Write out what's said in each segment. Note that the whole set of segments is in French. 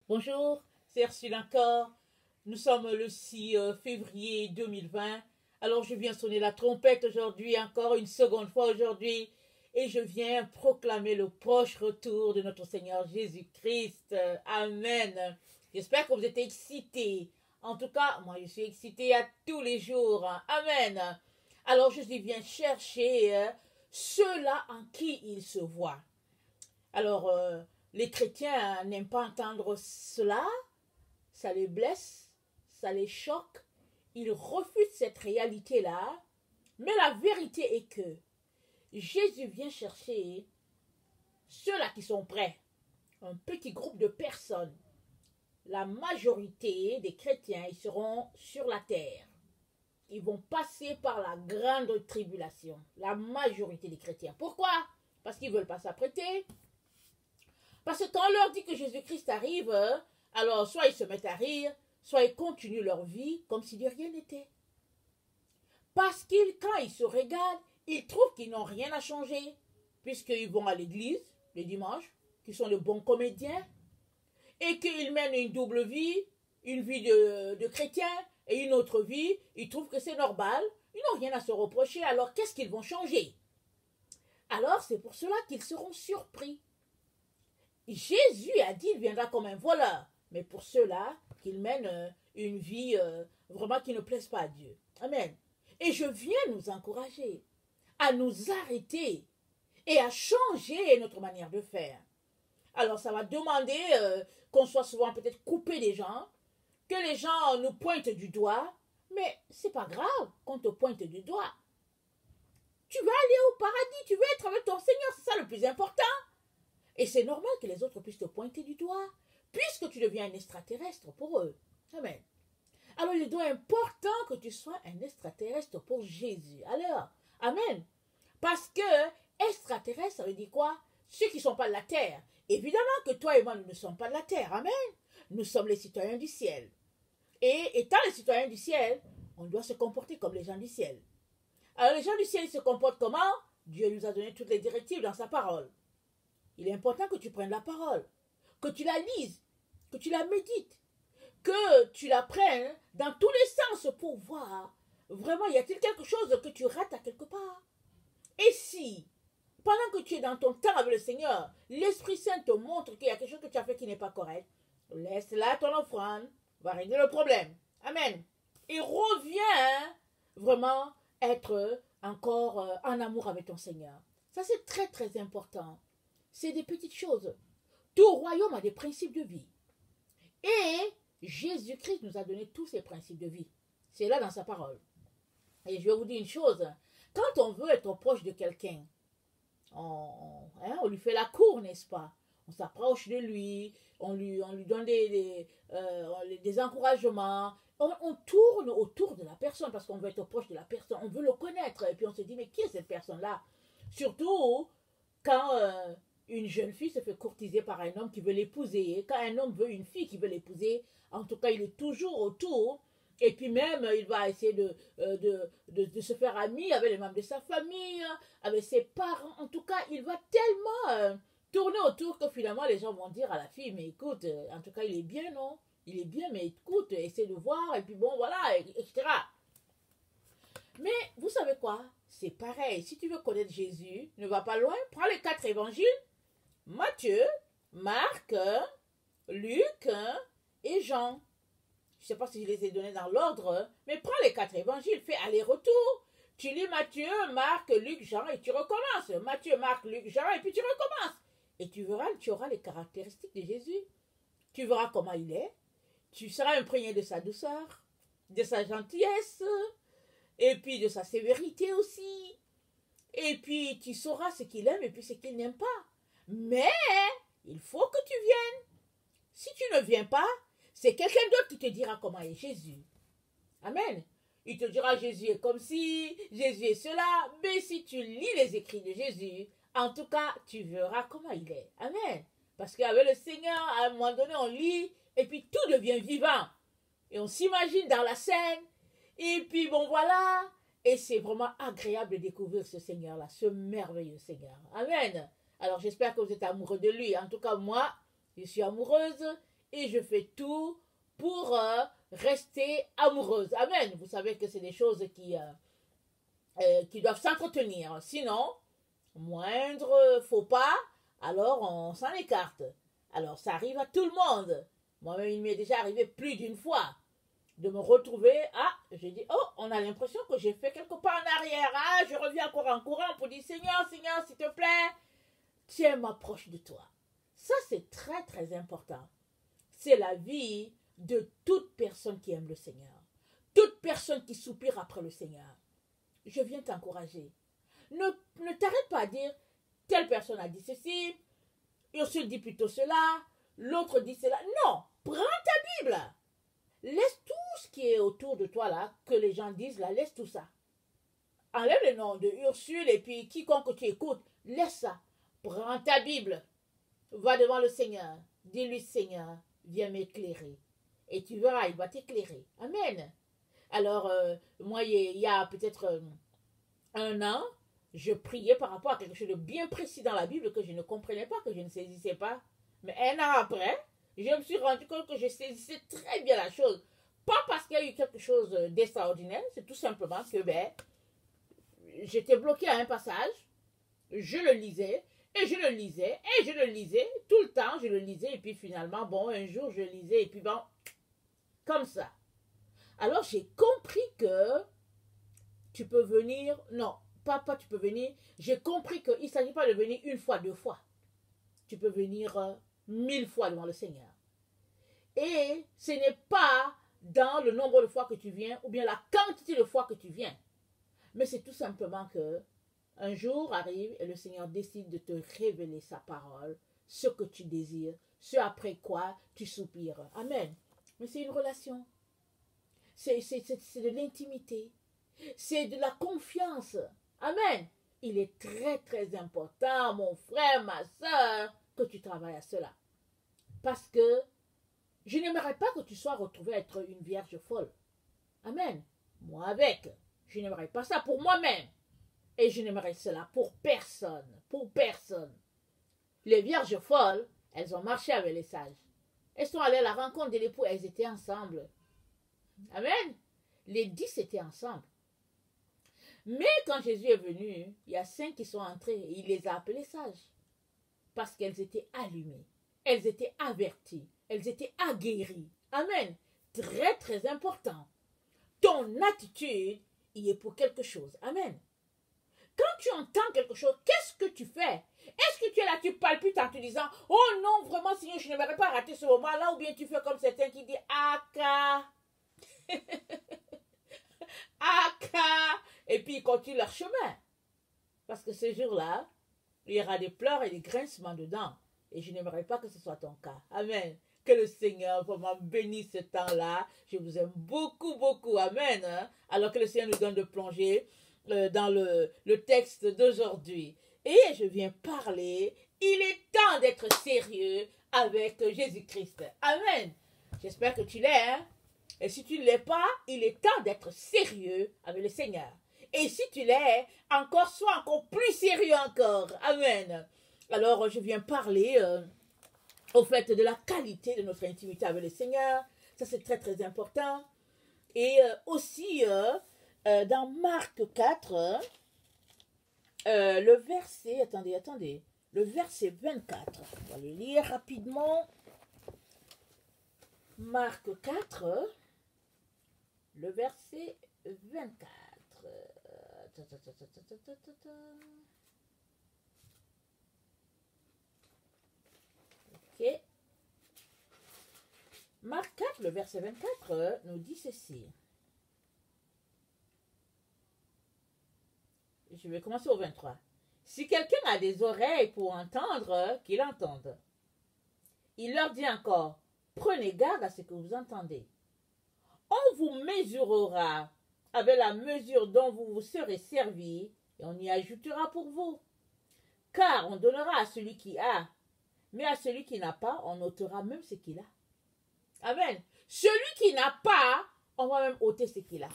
Bonjour, c'est Ursule encore. Nous sommes le 6 février 2020. Alors je viens sonner la trompette aujourd'hui, encore une seconde fois aujourd'hui, et je viens proclamer le proche retour de notre Seigneur Jésus-Christ. Amen. J'espère que vous êtes excités. En tout cas, moi je suis excitée à tous les jours. Amen. Alors je viens chercher ceux-là en qui il se voit. Alors, les chrétiens n'aiment pas entendre cela, ça les blesse, ça les choque, ils refusent cette réalité-là, mais la vérité est que Jésus vient chercher ceux-là qui sont prêts, un petit groupe de personnes. La majorité des chrétiens, ils seront sur la terre. Ils vont passer par la grande tribulation, la majorité des chrétiens. Pourquoi? Parce qu'ils ne veulent pas s'apprêter. Parce que quand on leur dit que Jésus-Christ arrive, alors soit ils se mettent à rire, soit ils continuent leur vie comme si de rien n'était. Parce qu'ils, quand ils se regardent, ils trouvent qu'ils n'ont rien à changer, puisqu'ils vont à l'église le dimanche, qu'ils sont de bons comédiens, et qu'ils mènent une double vie, une vie de chrétien et une autre vie. Ils trouvent que c'est normal, ils n'ont rien à se reprocher, alors qu'est-ce qu'ils vont changer? Alors c'est pour cela qu'ils seront surpris. Jésus a dit qu'il viendra comme un voleur, mais pour ceux-là qu'ils mènent une vie vraiment qui ne plaise pas à Dieu. Amen. Et je viens nous encourager à nous arrêter et à changer notre manière de faire. Alors ça va demander qu'on soit souvent peut-être coupé des gens, que les gens nous pointent du doigt, mais c'est pas grave qu'on te pointe du doigt. Tu vas aller au paradis, tu veux être avec ton Seigneur, c'est ça le plus important. Et c'est normal que les autres puissent te pointer du doigt, puisque tu deviens un extraterrestre pour eux. Amen. Alors il est donc important que tu sois un extraterrestre pour Jésus. Alors, amen. Parce que extraterrestre, ça veut dire quoi? Ceux qui ne sont pas de la terre. Évidemment que toi et moi, nous ne sommes pas de la terre. Amen. Nous sommes les citoyens du ciel. Et étant les citoyens du ciel, on doit se comporter comme les gens du ciel. Alors les gens du ciel se comportent comment? Dieu nous a donné toutes les directives dans sa parole. Il est important que tu prennes la parole, que tu la lises, que tu la médites, que tu la prennes dans tous les sens pour voir vraiment y a-t-il quelque chose que tu rates à quelque part. Et si, pendant que tu es dans ton temps avec le Seigneur, l'Esprit Saint te montre qu'il y a quelque chose que tu as fait qui n'est pas correct, laisse là ton offrande, va régler le problème. Amen. Et reviens vraiment être encore en amour avec ton Seigneur. Ça c'est très très important. C'est des petites choses. Tout royaume a des principes de vie. Et Jésus-Christ nous a donné tous ces principes de vie. C'est là dans sa parole. Et je vais vous dire une chose. Quand on veut être proche de quelqu'un, on lui fait la cour, n'est-ce pas? On s'approche de lui, on lui donne des encouragements. On tourne autour de la personne parce qu'on veut être proche de la personne. On veut le connaître. Et puis on se dit, mais qui est cette personne-là? Surtout quand une jeune fille se fait courtiser par un homme qui veut l'épouser. Quand un homme veut une fille qui veut l'épouser, en tout cas, il est toujours autour. Et puis même, il va essayer de se faire ami avec les membres de sa famille, avec ses parents. En tout cas, il va tellement tourner autour que finalement, les gens vont dire à la fille, mais écoute, en tout cas, il est bien, non? Il est bien, mais écoute, essaie de voir, et puis bon, voilà, etc. Mais vous savez quoi? C'est pareil. Si tu veux connaître Jésus, ne va pas loin. Prends les 4 évangiles. Matthieu, Marc, Luc et Jean. Je ne sais pas si je les ai donnés dans l'ordre, mais prends les 4 évangiles, fais aller-retour. Tu lis Matthieu, Marc, Luc, Jean et tu recommences. Matthieu, Marc, Luc, Jean et puis tu recommences. Et tu verras, tu auras les caractéristiques de Jésus. Tu verras comment il est. Tu seras imprégné de sa douceur, de sa gentillesse, et puis de sa sévérité aussi. Et puis tu sauras ce qu'il aime et puis ce qu'il n'aime pas. Mais il faut que tu viennes. Si tu ne viens pas, c'est quelqu'un d'autre qui te dira comment est Jésus. Amen. Il te dira Jésus est comme si, Jésus est cela. Mais si tu lis les écrits de Jésus, en tout cas, tu verras comment il est. Amen. Parce qu'avec le Seigneur, à un moment donné, on lit et puis tout devient vivant. Et on s'imagine dans la scène. Et puis bon, voilà. Et c'est vraiment agréable de découvrir ce Seigneur-là, ce merveilleux Seigneur. Amen. Alors j'espère que vous êtes amoureux de lui. En tout cas, moi, je suis amoureuse et je fais tout pour rester amoureuse. Amen. Vous savez que c'est des choses qui doivent s'entretenir. Sinon, moindre faux pas, alors on s'en écarte. Alors ça arrive à tout le monde. Moi-même, il m'est déjà arrivé plus d'une fois de me retrouver, j'ai dit, oh, on a l'impression que j'ai fait quelques pas en arrière, je reviens encore en courant pour dire, Seigneur, Seigneur, s'il te plaît, tiens-moi proche de toi. Ça, c'est très, très important. C'est la vie de toute personne qui aime le Seigneur. Toute personne qui soupire après le Seigneur. Je viens t'encourager. Ne t'arrête pas à dire, telle personne a dit ceci, Ursule dit plutôt cela, l'autre dit cela. Non, prends ta Bible. Laisse tout ce qui est autour de toi là, que les gens disent là, laisse tout ça. Enlève le nom de Ursule et puis quiconque tu écoutes, laisse ça. Prends ta Bible, va devant le Seigneur, dis-lui Seigneur, viens m'éclairer. Et tu verras, il va t'éclairer. Amen. Alors, moi, il y a peut-être un an, je priais par rapport à quelque chose de bien précis dans la Bible que je ne comprenais pas, que je ne saisissais pas. Mais un an après, je me suis rendu compte que je saisissais très bien la chose. Pas parce qu'il y a eu quelque chose d'extraordinaire, c'est tout simplement que j'étais bloquée à un passage, je le lisais, et je le lisais, et je le lisais, tout le temps je le lisais, et puis finalement, bon, un jour je lisais, et puis bon, comme ça. Alors j'ai compris que tu peux venir, non, pas tu peux venir, j'ai compris qu'il ne s'agit pas de venir une fois, deux fois. Tu peux venir 1000 fois devant le Seigneur. Et ce n'est pas dans le nombre de fois que tu viens, ou bien la quantité de fois que tu viens. Mais c'est tout simplement que un jour arrive et le Seigneur décide de te révéler sa parole, ce que tu désires, ce après quoi tu soupires. Amen. Mais c'est une relation. C'est de l'intimité. C'est de la confiance. Amen. Il est très très important, mon frère, ma soeur, que tu travailles à cela. Parce que je n'aimerais pas que tu sois retrouvé à être une vierge folle. Amen. Moi avec. Je n'aimerais pas ça pour moi-même. Et je n'aimerais cela pour personne. Pour personne. Les vierges folles, elles ont marché avec les sages. Elles sont allées à la rencontre de l'époux. Elles étaient ensemble. Amen. Les 10 étaient ensemble. Mais quand Jésus est venu, il y a 5 qui sont entrés et il les a appelés sages. Parce qu'elles étaient allumées. Elles étaient averties. Elles étaient aguerries. Amen. Très, très important. Ton attitude y est pour quelque chose. Amen. Quand tu entends quelque chose, qu'est-ce que tu fais? Est-ce que tu es là, tu palpites en te disant, oh non, vraiment, Seigneur, je n'aimerais pas rater ce moment-là, ou bien tu fais comme certains qui disent, Aka, Aka, et puis ils continuent leur chemin. Parce que ce jour-là, il y aura des pleurs et des grincements dedans. Et je n'aimerais pas que ce soit ton cas. Amen. Que le Seigneur vraiment bénisse ce temps-là. Je vous aime beaucoup, beaucoup. Amen. Alors que le Seigneur nous donne de plonger dans le texte d'aujourd'hui. Et je viens parler. Il est temps d'être sérieux avec Jésus-Christ. Amen. J'espère que tu l'es. Hein? Et si tu ne l'es pas, il est temps d'être sérieux avec le Seigneur. Et si tu l'es, sois encore plus sérieux encore. Amen. Alors, je viens parler au fait de la qualité de notre intimité avec le Seigneur. Ça, c'est très, très important. Et aussi, dans Marc 4, le verset, attendez, le verset 24. On va le lire rapidement. Marc 4, le verset 24. Ok. Marc 4, le verset 24, nous dit ceci. Je vais commencer au 23. Si quelqu'un a des oreilles pour entendre, qu'il entende. Il leur dit encore, prenez garde à ce que vous entendez. On vous mesurera avec la mesure dont vous vous serez servi, et on y ajoutera pour vous. Car on donnera à celui qui a, mais à celui qui n'a pas, on ôtera même ce qu'il a. Amen. Celui qui n'a pas, on va même ôter ce qu'il a.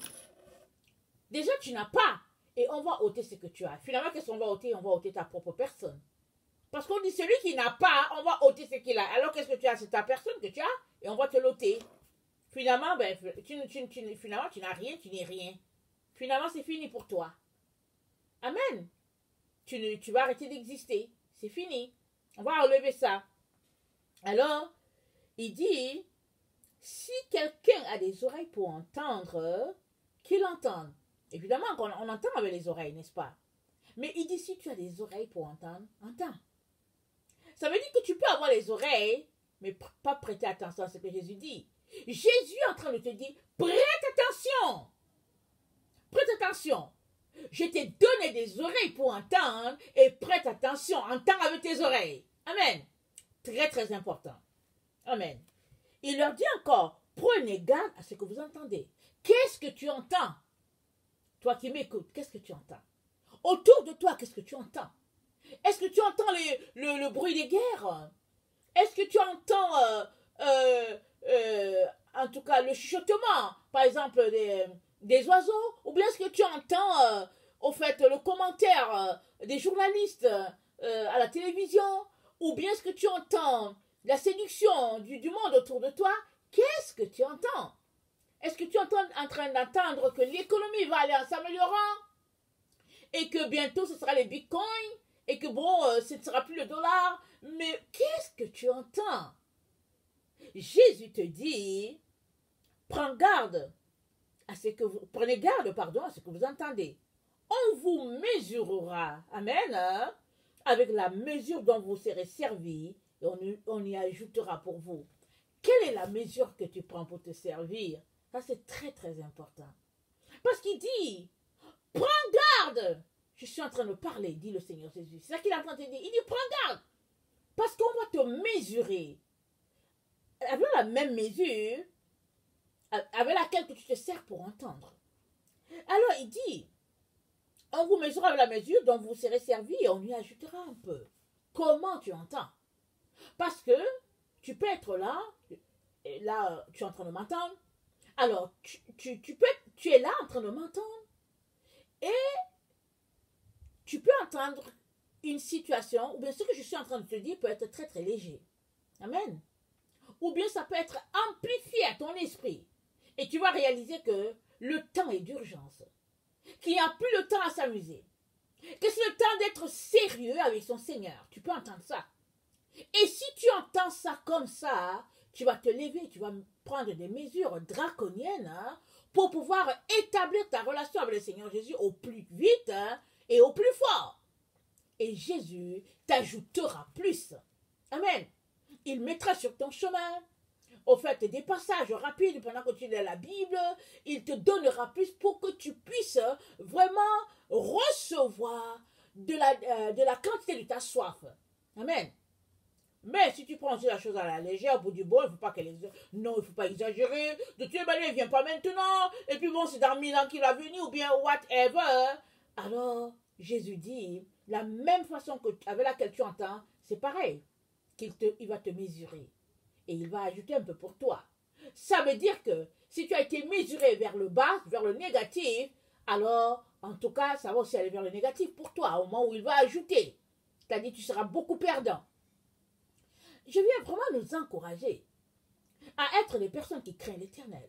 Déjà, tu n'as pas, et on va ôter ce que tu as. Finalement, qu'est-ce qu'on va ôter? On va ôter ta propre personne. Parce qu'on dit celui qui n'a pas, on va ôter ce qu'il a. Alors qu'est-ce que tu as? C'est ta personne que tu as et on va te l'ôter. Finalement, ben, finalement, tu n'as rien, tu n'es rien. Finalement, c'est fini pour toi. Amen. Tu vas arrêter d'exister. C'est fini. On va enlever ça. Alors, il dit, si quelqu'un a des oreilles pour entendre, qu'il entende. Évidemment, on entend avec les oreilles, n'est-ce pas? Mais il dit, si tu as des oreilles pour entendre, entends. Ça veut dire que tu peux avoir les oreilles, mais pas prêter attention à ce que Jésus dit. Jésus est en train de te dire, prête attention. Prête attention. Je t'ai donné des oreilles pour entendre et prête attention, entends avec tes oreilles. Amen. Très, très important. Amen. Il leur dit encore, prenez garde à ce que vous entendez. Qu'est-ce que tu entends? Toi qui m'écoutes, qu'est-ce que tu entends? Autour de toi, qu'est-ce que tu entends? Est-ce que tu entends le bruit des guerres? Est-ce que tu entends, en tout cas, le chuchotement, par exemple, des oiseaux? Ou bien est-ce que tu entends, au fait, le commentaire des journalistes à la télévision? Ou bien est-ce que tu entends la séduction du monde autour de toi? Qu'est-ce que tu entends? Est-ce que tu es en train d'entendre que l'économie va aller en s'améliorant? Et que bientôt ce sera les bitcoins? Et que bon, ce ne sera plus le dollar? Mais qu'est-ce que tu entends? Jésus te dit, prenez garde à ce que vous entendez. On vous mesurera, amen, hein, avec la mesure dont vous serez servi, et on y ajoutera pour vous. Quelle est la mesure que tu prends pour te servir? Ça, c'est très, très important. Parce qu'il dit, prends garde. Je suis en train de parler, dit le Seigneur Jésus. C'est ça qu'il est en train de te dire. Il dit, prends garde. Parce qu'on va te mesurer avec la même mesure avec laquelle tu te sers pour entendre. Alors, il dit, on vous mesurera avec la mesure dont vous serez servi et on y ajoutera un peu. Comment tu entends? Parce que tu peux être là, et là, tu es en train de m'entendre. Alors, tu es là en train de m'entendre et tu peux entendre une situation, ou bien ce que je suis en train de te dire peut être très très léger. Amen. Ou bien ça peut être amplifié à ton esprit. Et tu vas réaliser que le temps est d'urgence. Qu'il n'y a plus le temps à s'amuser. Que c'est le temps d'être sérieux avec son Seigneur. Tu peux entendre ça. Et si tu entends ça comme ça, tu vas te lever, tu vas prendre des mesures draconiennes, hein, pour pouvoir établir ta relation avec le Seigneur Jésus au plus vite, hein, et au plus fort. Et Jésus t'ajoutera plus. Amen. Il mettra sur ton chemin, au fait, des passages rapides pendant que tu lis la Bible. Il te donnera plus pour que tu puisses vraiment recevoir de la quantité de ta soif. Amen. Mais si tu prends aussi la chose à la légère, au bout du bon, il ne faut pas non, il ne faut pas exagérer. De toute manière, il ne vient pas maintenant. Et puis bon, c'est dans 1000 ans qu'il va venir, ou bien whatever. Alors, Jésus dit, la même façon avec laquelle tu entends, c'est pareil. Il va te mesurer. Et il va ajouter un peu pour toi. Ça veut dire que si tu as été mesuré vers le bas, vers le négatif, alors, en tout cas, ça va aussi aller vers le négatif pour toi, au moment où il va ajouter. C'est-à-dire que tu seras beaucoup perdant. Je viens vraiment nous encourager à être des personnes qui craignent l'Éternel.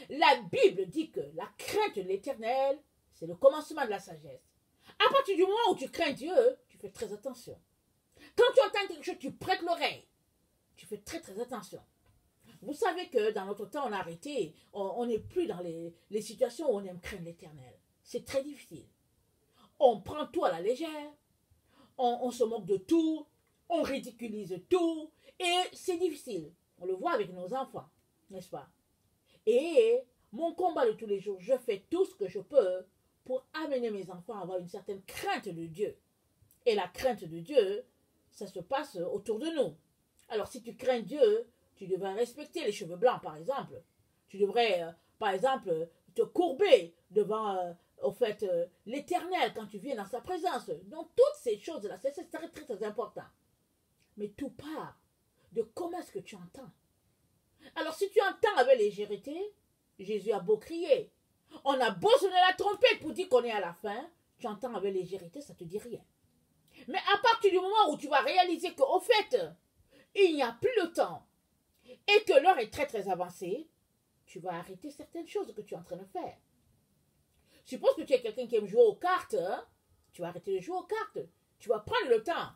La Bible dit que la crainte de l'Éternel, c'est le commencement de la sagesse. À partir du moment où tu crains Dieu, tu fais très attention. Quand tu entends quelque chose, tu prêtes l'oreille. Tu fais très très attention. Vous savez que dans notre temps, on a arrêté. On n'est plus dans les situations où on aime craindre l'Éternel. C'est très difficile. On prend tout à la légère. On se moque de tout. On ridiculise tout. Et c'est difficile. On le voit avec nos enfants, n'est-ce pas? Et mon combat de tous les jours, je fais tout ce que je peux pour amener mes enfants à avoir une certaine crainte de Dieu. Et la crainte de Dieu, ça se passe autour de nous. Alors si tu crains Dieu, tu devrais respecter les cheveux blancs, par exemple. Tu devrais, par exemple, te courber devant, au fait, l'Éternel quand tu viens dans sa présence. Donc toutes ces choses-là, c'est très, très, très important. Mais tout part de comment est-ce que tu entends. Alors si tu entends avec légèreté, Jésus a beau crier. On a beau sonner la trompette pour dire qu'on est à la fin, tu entends avec légèreté, ça ne te dit rien. Mais à partir du moment où tu vas réaliser qu'au fait, il n'y a plus le temps et que l'heure est très très avancée, tu vas arrêter certaines choses que tu es en train de faire. Suppose que tu es quelqu'un qui aime jouer aux cartes, hein, tu vas arrêter de jouer aux cartes. Tu vas prendre le temps.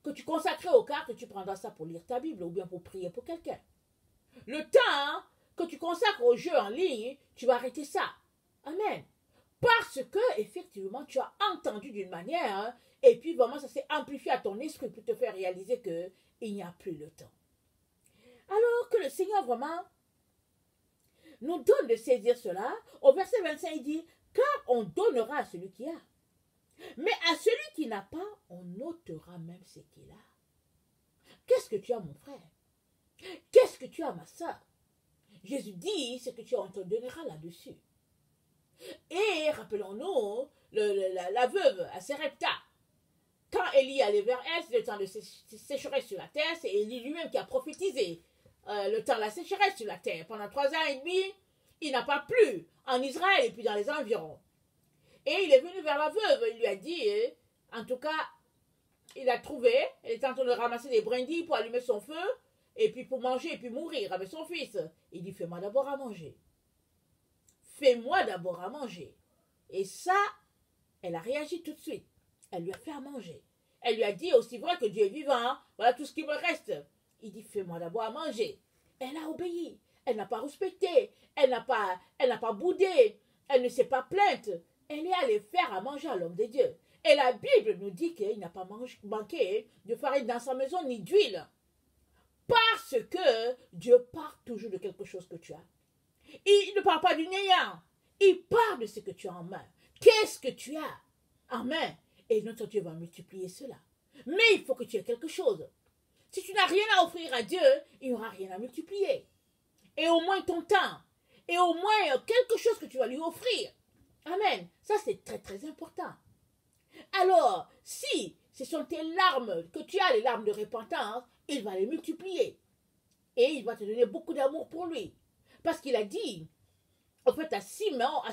Que tu consacrais aux cartes, tu prendras ça pour lire ta Bible ou bien pour prier pour quelqu'un. Le temps que tu consacres aux jeux en ligne, tu vas arrêter ça. Amen. Parce que, effectivement, tu as entendu d'une manière, hein, et puis vraiment, ça s'est amplifié à ton esprit pour te faire réaliser qu'il n'y a plus le temps. Alors que le Seigneur vraiment nous donne de saisir cela, au verset 25, il dit, car on donnera à celui qui a. Mais à celui qui n'a pas, on ôtera même ce qu'il a. Qu'est-ce que tu as, mon frère? Qu'est-ce que tu as, ma soeur? Jésus dit, ce que tu as, on te donnera là-dessus. Et rappelons-nous, la veuve à Sarepta, quand Élie allait vers elle, c'est le temps de sécheresse sur la terre, c'est Élie lui-même qui a prophétisé le temps de la sécheresse sur la terre. Pendant 3 ans et demi, il n'a pas plu en Israël et puis dans les environs. Et il est venu vers la veuve, il lui a dit, en tout cas, il a trouvé, elle était en train de ramasser des brindilles pour allumer son feu, et puis pour manger, et puis mourir avec son fils. Il dit, fais-moi d'abord à manger. Fais-moi d'abord à manger. Et ça, elle a réagi tout de suite. Elle lui a fait à manger. Elle lui a dit, aussi vrai que Dieu est vivant, voilà tout ce qui me reste. Il dit, fais-moi d'abord à manger. Elle a obéi. Elle n'a pas respecté. Elle n'a pas boudé. Elle ne s'est pas plainte. Elle est allée faire à manger à l'homme de Dieu. Et la Bible nous dit qu'il n'a pas manqué de farine dans sa maison ni d'huile. Parce que Dieu part toujours de quelque chose que tu as. Il ne parle pas du néant. Il parle de ce que tu as en main. Qu'est-ce que tu as en main? Et notre Dieu va multiplier cela. Mais il faut que tu aies quelque chose. Si tu n'as rien à offrir à Dieu, il n'y aura rien à multiplier. Et au moins ton temps. Et au moins quelque chose que tu vas lui offrir. Amen. Ça, c'est très, très important. Alors, si ce sont tes larmes, que tu as les larmes de repentance, il va les multiplier. Et il va te donner beaucoup d'amour pour lui. Parce qu'il a dit, en fait, à Simon,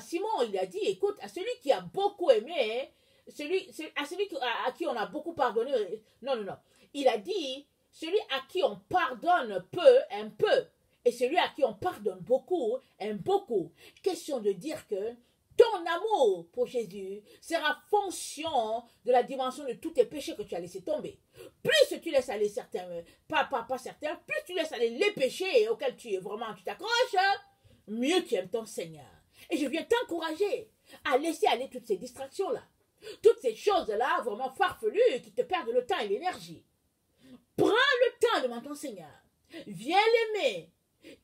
il a dit, écoute, à celui qui a beaucoup aimé, à celui à qui on a beaucoup pardonné, non. Il a dit, celui à qui on pardonne peu, aime peu. Et celui à qui on pardonne beaucoup, aime beaucoup. Question de dire que ton amour pour Jésus sera fonction de la dimension de tous tes péchés que tu as laissé tomber. Plus tu laisses aller certains, pas certains, plus tu laisses aller les péchés auxquels tu t'accroches, mieux tu aimes ton Seigneur. Et je viens t'encourager à laisser aller toutes ces distractions-là. Toutes ces choses-là vraiment farfelues qui te perdent le temps et l'énergie. Prends le temps devant ton Seigneur. Viens l'aimer.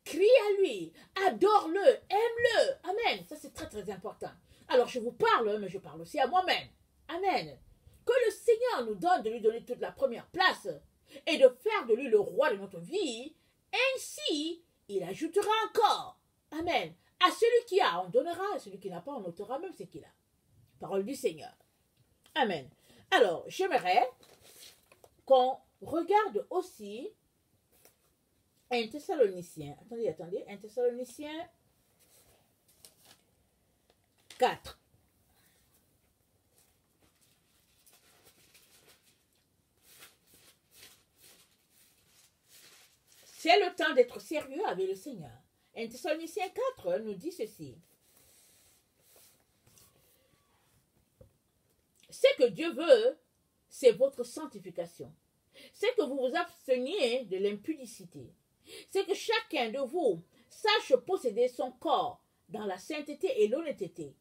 Crie à lui, adore-le, aime-le. Amen. Ça, c'est très, très important. Alors, je vous parle, mais je parle aussi à moi-même. Amen. Que le Seigneur nous donne de lui donner toute la première place et de faire de lui le roi de notre vie. Ainsi, il ajoutera encore. Amen. À celui qui a, on donnera. À celui qui n'a pas, on ôtera même ce qu'il a. Parole du Seigneur. Amen. Alors, j'aimerais qu'on regarde aussi 1 Thessaloniciens, attendez, 1 Thessaloniciens 4. C'est le temps d'être sérieux avec le Seigneur. 1 Thessaloniciens 4 nous dit ceci. Ce que Dieu veut, c'est votre sanctification. C'est que vous vous absteniez de l'impudicité. C'est que chacun de vous sache posséder son corps dans la sainteté et l'honnêteté,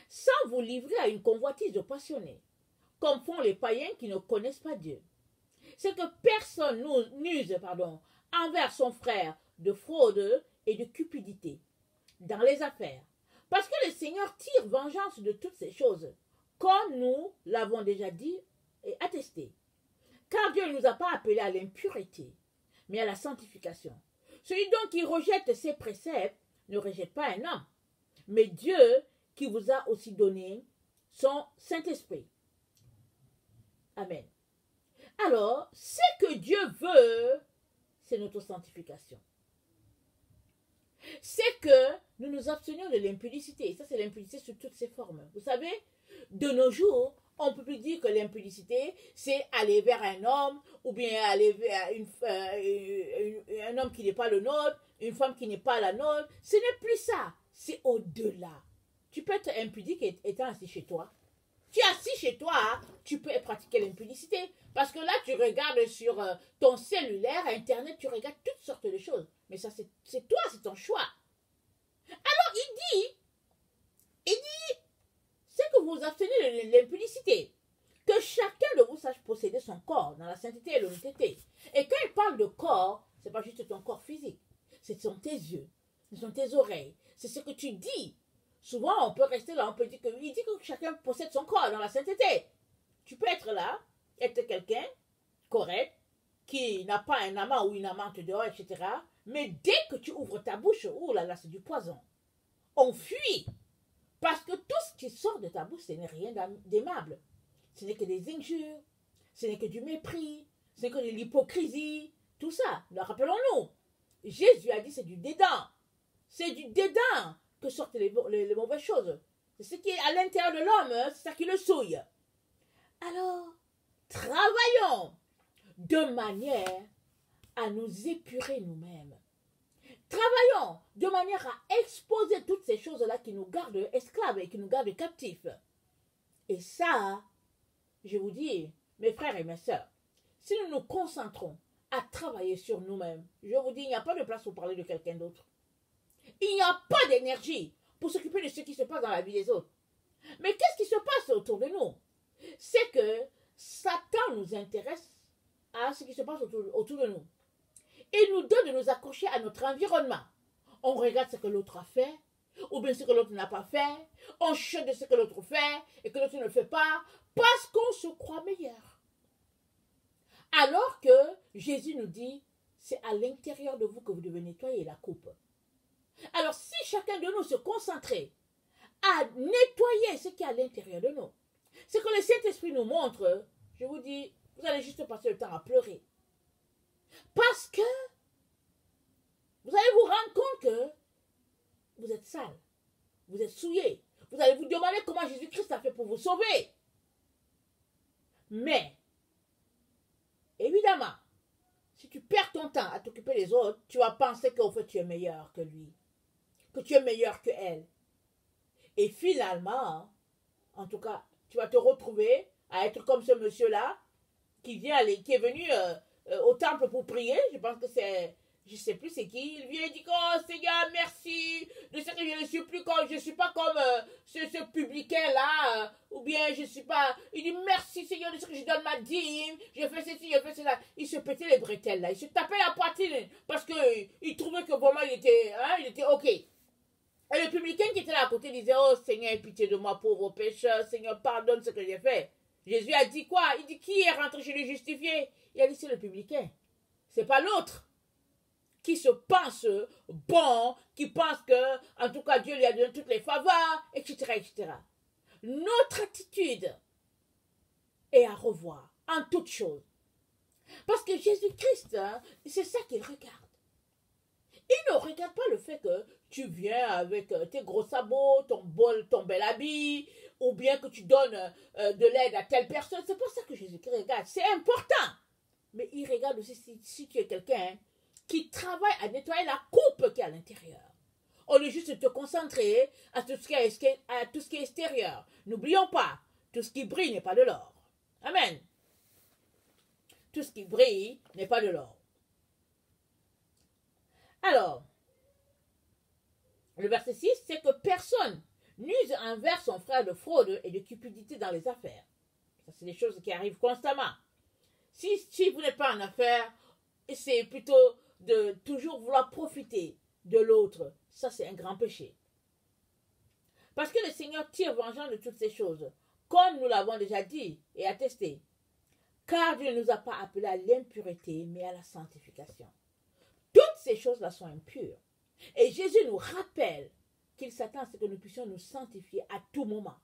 sans vous livrer à une convoitise passionnée, comme font les païens qui ne connaissent pas Dieu. C'est que personne n'use envers son frère de fraude et de cupidité dans les affaires, parce que le Seigneur tire vengeance de toutes ces choses, comme nous l'avons déjà dit et attesté. Car Dieu ne nous a pas appelés à l'impureté, mais à la sanctification. Celui donc qui rejette ses préceptes ne rejette pas un homme, mais Dieu qui vous a aussi donné son Saint-Esprit. Amen. Alors, ce que Dieu veut, c'est notre sanctification. C'est que nous nous abstenions de l'impudicité. Ça, c'est l'impudicité sous toutes ses formes. Vous savez, de nos jours, On ne peut plus dire que l'impudicité, c'est aller vers un homme, ou bien aller vers un homme qui n'est pas le nôtre, une femme qui n'est pas la nôtre. Ce n'est plus ça. C'est au-delà. Tu peux être impudique étant assis chez toi. Tu es assis chez toi, hein, tu peux pratiquer l'impudicité. Parce que là, tu regardes sur ton cellulaire, Internet, tu regardes toutes sortes de choses. Mais ça, c'est toi, c'est ton choix. Alors, il dit, c'est que vous vous abstenez de l'impudicité. Que chacun de vous sache posséder son corps dans la sainteté et l'honnêteté. Et quand il parle de corps, ce n'est pas juste ton corps physique. Ce sont tes yeux, ce sont tes oreilles, c'est ce que tu dis. Souvent, on peut rester là, on peut dire il dit que chacun possède son corps dans la sainteté. Tu peux être là, être quelqu'un correct, qui n'a pas un amant ou une amante dehors, etc. Mais dès que tu ouvres ta bouche, oh là là, c'est du poison. On fuit. Parce que tout ce qui sort de ta bouche, ce n'est rien d'aimable. Ce n'est que des injures, ce n'est que du mépris, ce n'est que de l'hypocrisie, tout ça. Rappelons-nous, Jésus a dit c'est du dédain. C'est du dédain que sortent les mauvaises choses. C'est ce qui est à l'intérieur de l'homme, c'est ça qui le souille. Alors, travaillons de manière à nous épurer nous-mêmes. Travaillons de manière à exposer toutes ces choses-là qui nous gardent esclaves et qui nous gardent captifs. Et ça, je vous dis, mes frères et mes sœurs, si nous nous concentrons à travailler sur nous-mêmes, je vous dis, il n'y a pas de place pour parler de quelqu'un d'autre. Il n'y a pas d'énergie pour s'occuper de ce qui se passe dans la vie des autres. Mais qu'est-ce qui se passe autour de nous? C'est que Satan nous intéresse à ce qui se passe autour de nous. Il nous donne de nous accrocher à notre environnement. On regarde ce que l'autre a fait, ou bien ce que l'autre n'a pas fait. On chuchote de ce que l'autre fait et que l'autre ne fait pas, parce qu'on se croit meilleur. Alors que Jésus nous dit, c'est à l'intérieur de vous que vous devez nettoyer la coupe. Alors si chacun de nous se concentrait à nettoyer ce qui est à l'intérieur de nous, ce que le Saint-Esprit nous montre, je vous dis, vous allez juste passer le temps à pleurer. Parce que vous allez vous rendre compte que vous êtes sale, vous êtes souillé. Vous allez vous demander comment Jésus-Christ a fait pour vous sauver. Mais, évidemment, si tu perds ton temps à t'occuper des autres, tu vas penser qu'au fait tu es meilleur que lui, que tu es meilleur que elle. Et finalement, en tout cas, tu vas te retrouver à être comme ce monsieur-là qui est venu au temple pour prier. Je pense que c'est, je ne sais plus c'est qui. Il vient et dit, oh Seigneur, merci de ce que je ne suis plus comme, je ne suis pas comme ce publicain-là, ou bien je ne suis pas. Il dit, merci Seigneur de ce que je donne ma dîme, je fais ceci, je fais cela. Il se pétait les bretelles là, il se tapait la poitrine parce qu'il trouvait que vraiment il était ok. Et le publicain qui était là à côté disait, oh Seigneur, aie pitié de moi, pauvre pécheur, Seigneur, pardonne ce que j'ai fait. Jésus a dit quoi? Il dit, qui est rentré chez le justifié? Il a dit, c'est le publicain. C'est pas l'autre qui se pense bon, qui pense que, en tout cas, Dieu lui a donné toutes les faveurs, etc., etc. Notre attitude est à revoir en toutes choses. Parce que Jésus-Christ, c'est ça qu'il regarde. Il ne regarde pas le fait que tu viens avec tes gros sabots, ton bel habit, ou bien que tu donnes de l'aide à telle personne. C'est pas ça que Jésus-Christ regarde. C'est important. Mais il regarde aussi si tu es quelqu'un qui travaille à nettoyer la coupe qui est à l'intérieur. Au lieu juste de te concentrer à tout ce qui est extérieur. N'oublions pas, tout ce qui brille n'est pas de l'or. Amen. Tout ce qui brille n'est pas de l'or. Alors, le verset 6, c'est que personne n'use envers son frère de fraude et de cupidité dans les affaires. Ça, c'est des choses qui arrivent constamment. Si vous n'êtes pas en affaires, c'est plutôt de toujours vouloir profiter de l'autre. Ça, c'est un grand péché. Parce que le Seigneur tire vengeance de toutes ces choses, comme nous l'avons déjà dit et attesté. Car Dieu ne nous a pas appelés à l'impureté, mais à la sanctification. Toutes ces choses-là sont impures. Et Jésus nous rappelle qu'il s'attend à ce que nous puissions nous sanctifier à tout moment.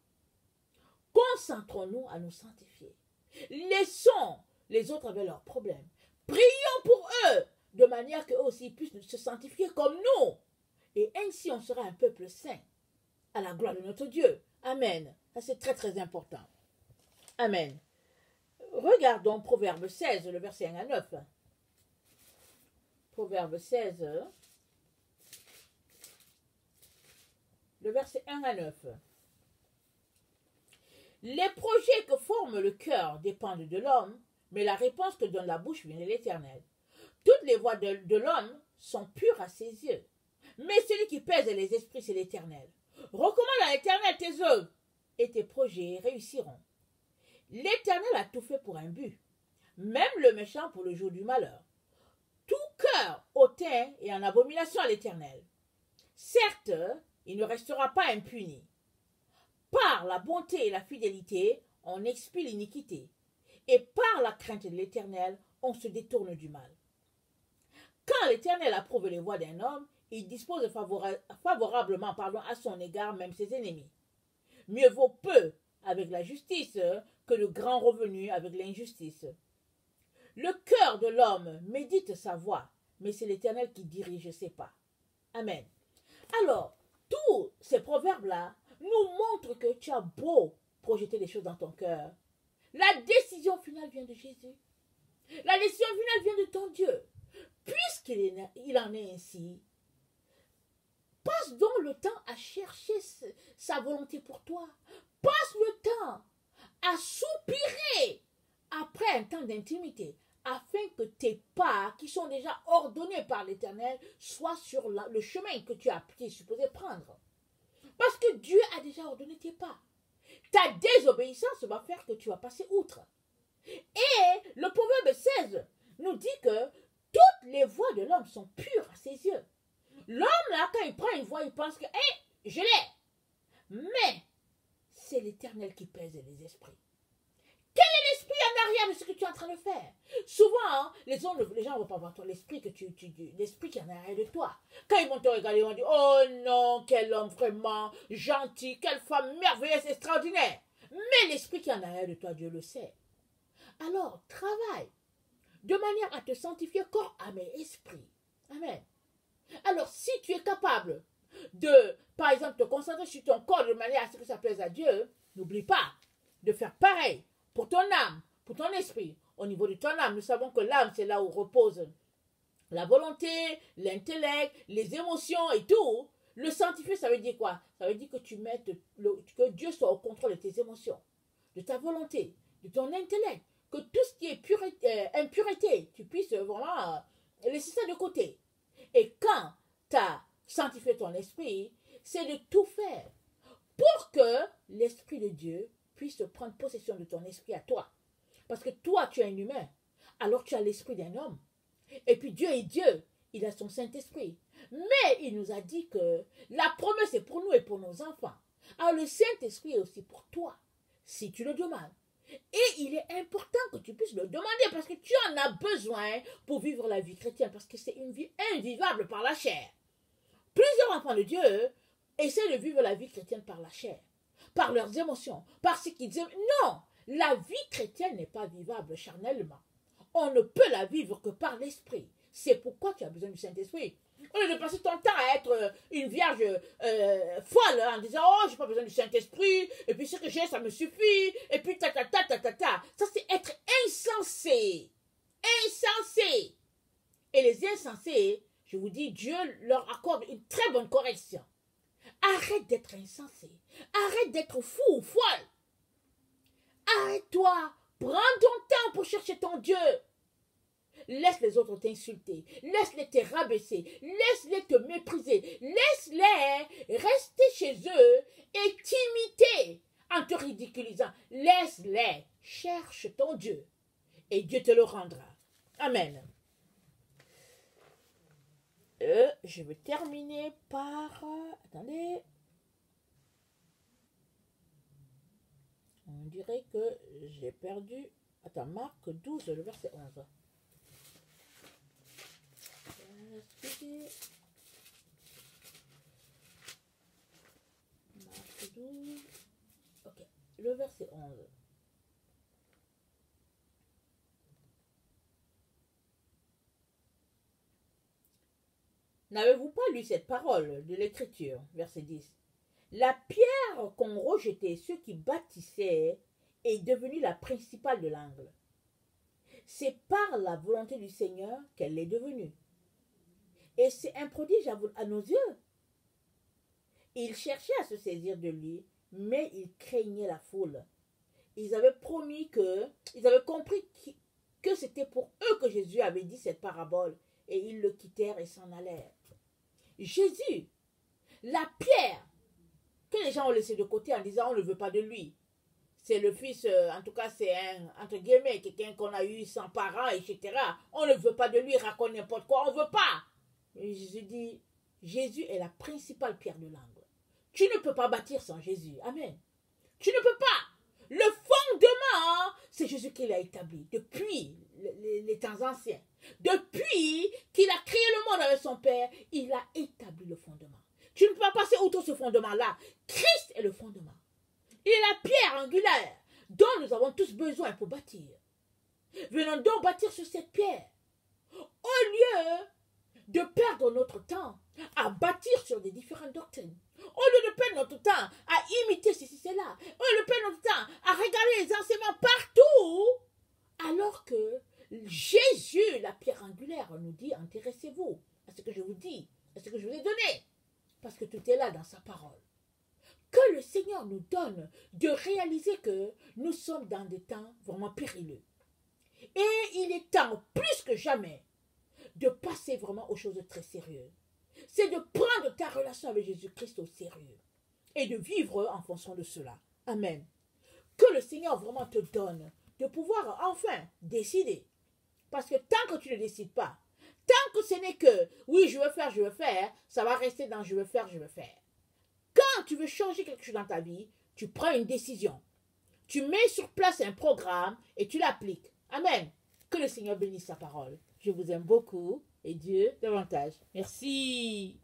Concentrons-nous à nous sanctifier. Laissons les autres avec leurs problèmes. Prions pour eux, de manière qu'eux aussi puissent se sanctifier comme nous. Et ainsi, on sera un peuple saint, à la gloire de notre Dieu. Amen. Ça, c'est très, très important. Amen. Regardons Proverbe 16, le verset 1 à 9. Proverbe 16, le verset 1 à 9. Les projets que forme le cœur dépendent de l'homme, mais la réponse que donne la bouche vient de l'Éternel. Toutes les voies de l'homme sont pures à ses yeux, mais celui qui pèse les esprits, c'est l'Éternel. Recommande à l'Éternel tes œuvres, et tes projets réussiront. L'Éternel a tout fait pour un but, même le méchant pour le jour du malheur. Tout cœur hautain et en abomination à l'Éternel. Certes, il ne restera pas impuni. Par la bonté et la fidélité, on expie l'iniquité, et par la crainte de l'Éternel, on se détourne du mal. Quand l'Éternel approuve les voies d'un homme, il dispose favorablement à son égard même ses ennemis. Mieux vaut peu avec la justice que de grands revenus avec l'injustice. Le cœur de l'homme médite sa voie, mais c'est l'Éternel qui dirige ses pas. Amen. Alors, tous ces proverbes-là nous montrent que tu as beau projeter des choses dans ton cœur. La décision finale vient de Jésus. La décision finale vient de ton Dieu. Puisqu'il en est ainsi, passe donc le temps à chercher sa volonté pour toi. Passe le temps à soupirer après un temps d'intimité, afin que tes pas, qui sont déjà ordonnés par l'Éternel, soient sur le chemin que tu es supposé prendre. Parce que Dieu a déjà ordonné tes pas. Ta désobéissance va faire que tu vas passer outre. Et le proverbe 16 nous dit que toutes les voies de l'homme sont pures à ses yeux. L'homme, là, quand il prend une voie, il pense que, je l'ai. Mais c'est l'Éternel qui pèse les esprits. Quel est l'esprit en arrière de ce que tu es en train de faire? Souvent, hein, les gens ne vont pas voir toi, l'esprit l'esprit qui est en arrière de toi. Quand ils vont te regarder, ils vont dire, oh non, quel homme vraiment gentil, quelle femme merveilleuse, extraordinaire. Mais l'esprit qui est en arrière de toi, Dieu le sait. Alors, travaille de manière à te sanctifier corps, âme et esprit. Amen. Alors, si tu es capable de, par exemple, te concentrer sur ton corps de manière à ce que ça plaise à Dieu, n'oublie pas de faire pareil pour ton âme, pour ton esprit. Au niveau de ton âme, nous savons que l'âme, c'est là où repose la volonté, l'intellect, les émotions et tout. Le sanctifier, ça veut dire quoi? Ça veut dire que que Dieu soit au contrôle de tes émotions, de ta volonté, de ton intellect, que tout ce qui est impureté, tu puisses vraiment laisser ça de côté. Et quand tu as sanctifié ton esprit, c'est de tout faire pour que l'Esprit de Dieu puisse prendre possession de ton esprit à toi. Parce que toi, tu es un humain, alors tu as l'esprit d'un homme. Et puis Dieu est Dieu, il a son Saint-Esprit. Mais il nous a dit que la promesse est pour nous et pour nos enfants. Alors le Saint-Esprit est aussi pour toi, si tu le demandes. Et il est important que tu puisses le demander parce que tu en as besoin pour vivre la vie chrétienne, parce que c'est une vie invivable par la chair. Plusieurs enfants de Dieu essaient de vivre la vie chrétienne par la chair, par leurs émotions, par ce qu'ils aiment. Non, la vie chrétienne n'est pas vivable charnellement. On ne peut la vivre que par l'esprit. C'est pourquoi tu as besoin du Saint-Esprit. Au lieu de passer ton temps à être une vierge folle en disant « Oh, j'ai pas besoin du Saint-Esprit, et puis ce que j'ai, ça me suffit, et puis ta. » Ça, c'est être insensé. Insensé. Et les insensés, je vous dis, Dieu leur accorde une très bonne correction. Arrête d'être insensé. Arrête d'être fou ou folle. Arrête-toi. Prends ton temps pour chercher ton Dieu. Laisse les autres t'insulter. Laisse-les te rabaisser. Laisse-les te mépriser. Laisse-les rester chez eux et t'imiter en te ridiculisant. Laisse-les. Cherche ton Dieu. Et Dieu te le rendra. Amen. Je vais terminer par... Attendez. On dirait que j'ai perdu... Attends, Marc 12, le verset 11. Marc 12. Ok, le verset 11. N'avez-vous pas lu cette parole de l'Écriture, verset 10? La pierre qu'ont rejetée ceux qui bâtissaient est devenue la principale de l'angle. C'est par la volonté du Seigneur qu'elle est devenue. Et c'est un prodige à nos yeux. Ils cherchaient à se saisir de lui, mais ils craignaient la foule. Ils avaient compris que c'était pour eux que Jésus avait dit cette parabole, et ils le quittèrent et s'en allèrent. Jésus, la pierre que les gens ont laissé de côté en disant on ne veut pas de lui. C'est le fils, en tout cas c'est un, entre guillemets, quelqu'un qu'on a eu sans parents, etc. On ne veut pas de lui, raconte n'importe quoi, on ne veut pas. Et Jésus dit, Jésus est la principale pierre de l'angle. Tu ne peux pas bâtir sans Jésus. Amen. Tu ne peux pas. Le fondement, c'est Jésus qui l'a établi depuis les temps anciens. Depuis qu'il a créé le monde avec son Père, il a établi le fondement. Tu ne peux pas passer outre ce fondement-là. Christ est le fondement. Il est la pierre angulaire dont nous avons tous besoin pour bâtir. Venons donc bâtir sur cette pierre. Au lieu de perdre notre temps à bâtir sur des différentes doctrines, au lieu de perdre notre temps à imiter ceci, cela, au lieu de perdre notre temps à regarder les enseignements partout, alors que Jésus, la pierre angulaire, nous dit, intéressez-vous à ce que je vous dis, à ce que je vous ai donné, parce que tout est là dans sa parole. Que le Seigneur nous donne de réaliser que nous sommes dans des temps vraiment périlleux. Et il est temps, plus que jamais, de passer vraiment aux choses très sérieuses. C'est de prendre ta relation avec Jésus-Christ au sérieux et de vivre en fonction de cela. Amen. Que le Seigneur vraiment te donne de pouvoir enfin décider. Parce que tant que tu ne décides pas, tant que ce n'est que oui, je veux faire, ça va rester dans je veux faire. Quand tu veux changer quelque chose dans ta vie, tu prends une décision. Tu mets sur place un programme et tu l'appliques. Amen. Que le Seigneur bénisse sa parole. Je vous aime beaucoup et Dieu davantage. Merci.